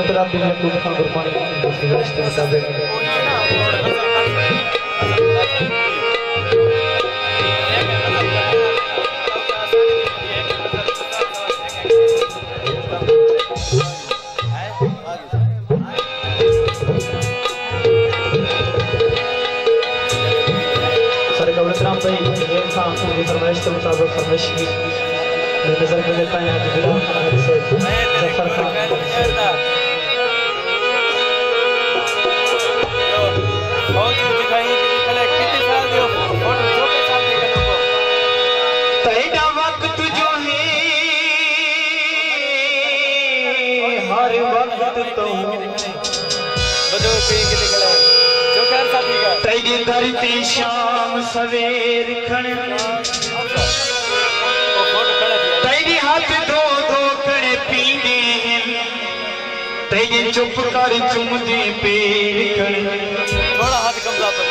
मतलब भी मैं कुछ खान कुर्बानी दूसरी रिश्ते मुताबिक सर कबूतराम भाई ये खान की फरमाइश के मुताबिक फरमाइश की नजर में लेता है आज बिलाल खान से जफर खान तेरा वक्त जो है हर वक्त तो तेरी धरती शाम सवेर खण तेरी हाथ धो धो खड़े पीने तेरी चुप कर चुमदे पेड़ खण थोड़ा हाथ कमला पर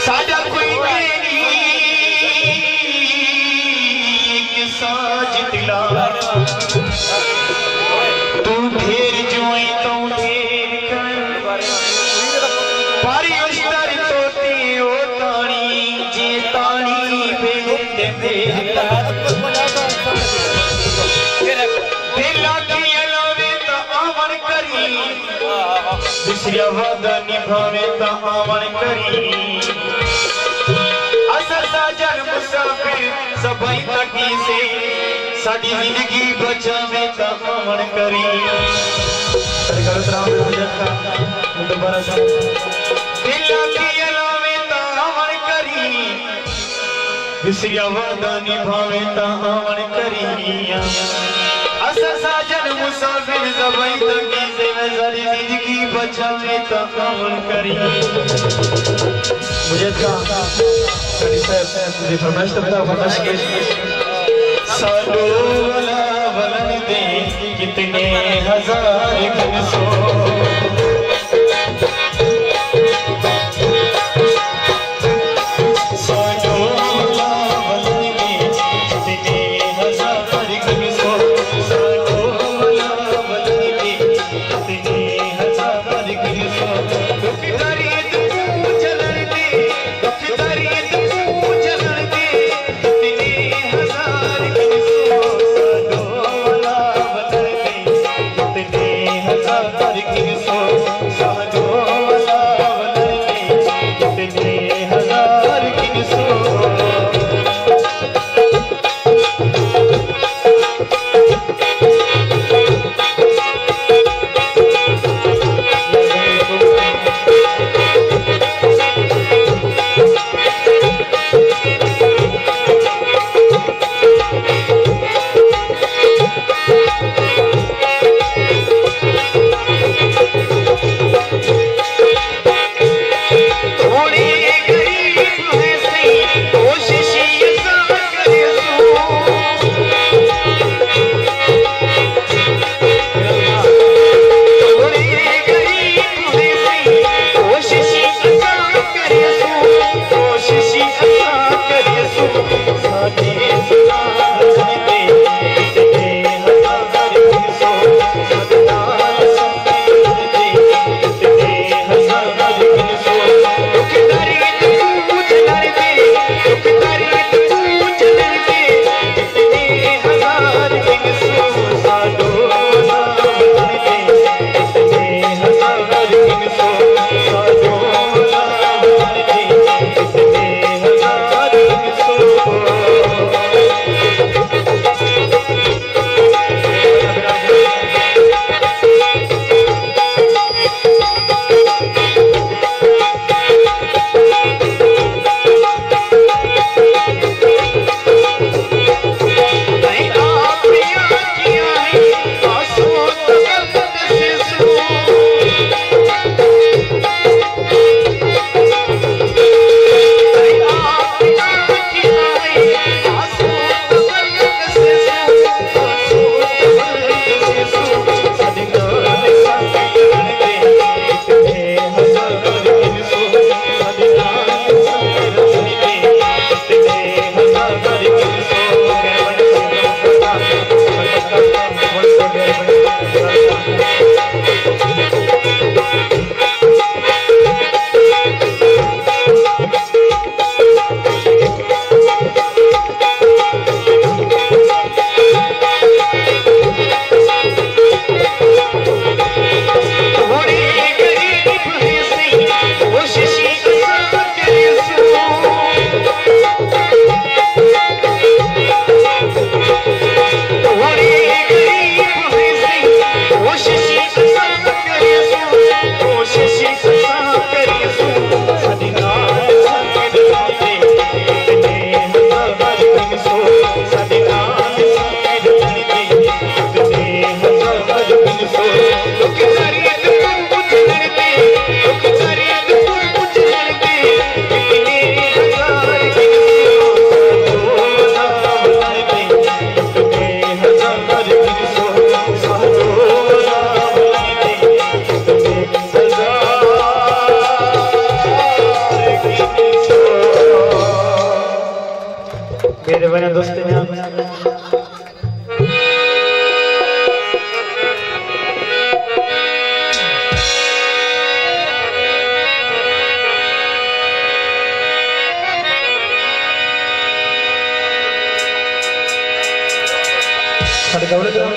साडा कोई नहीं साज दिला तू ढेर जोई तो ढेर कर पारी उस्तर तोते ओ ताणी जे ताणी बेटे बेटा दिला की अलावे ता आवन करी दूसरा वादा निभावे ता आवन करी असा साजन मुसाफिर सबाई तकी से साडी जिंदगी बचावे ता आवन करी सर कबूतराम मुजद का दोबारा सा दिला की अलावे ता आवन करी दूसरा वादा निभावे ता आवन करी असा साजन मुसाफिर सबाई तकी से साडी जिंदगी बचावे ता आवन करी मुजद का मुझे फरमाइश तो बता फरमाइश के सालो वाला वलन दे कितने हजार गुन सो सालो वाला वलन दे कितने हजार गुन सो सालो वाला वलन दे कितने हजार गुन सो दुखदारी तू चलन दे दुखदारी Oh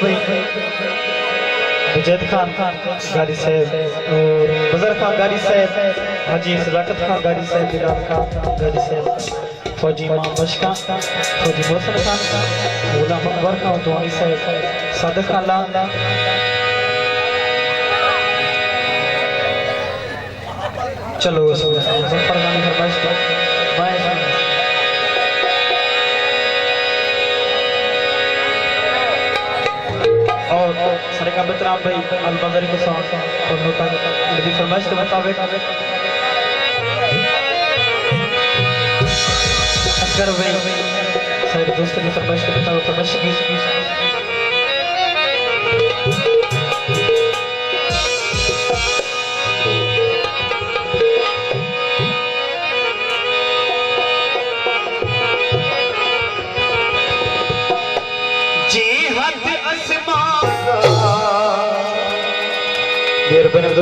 भाई मुजैद खान गारी साहब और बजर खान गारी साहब, हाजी सदाकत खान गारी साहब, बिलाल खान गारी साहब, फौजी इमाम बश खान, फौजी मोहसन खान, गुलाम अकबर खान दुआई साहब, सादिक खान लाल, चलो जफर गानी फरमाइश और सरेका बतराम भाई अलबदरी के साथ और होता है नबी फरमाइश के मुताबिक असगर भाई सारे दोस्तों की फरमाइश के मुताबिक फरमाइश की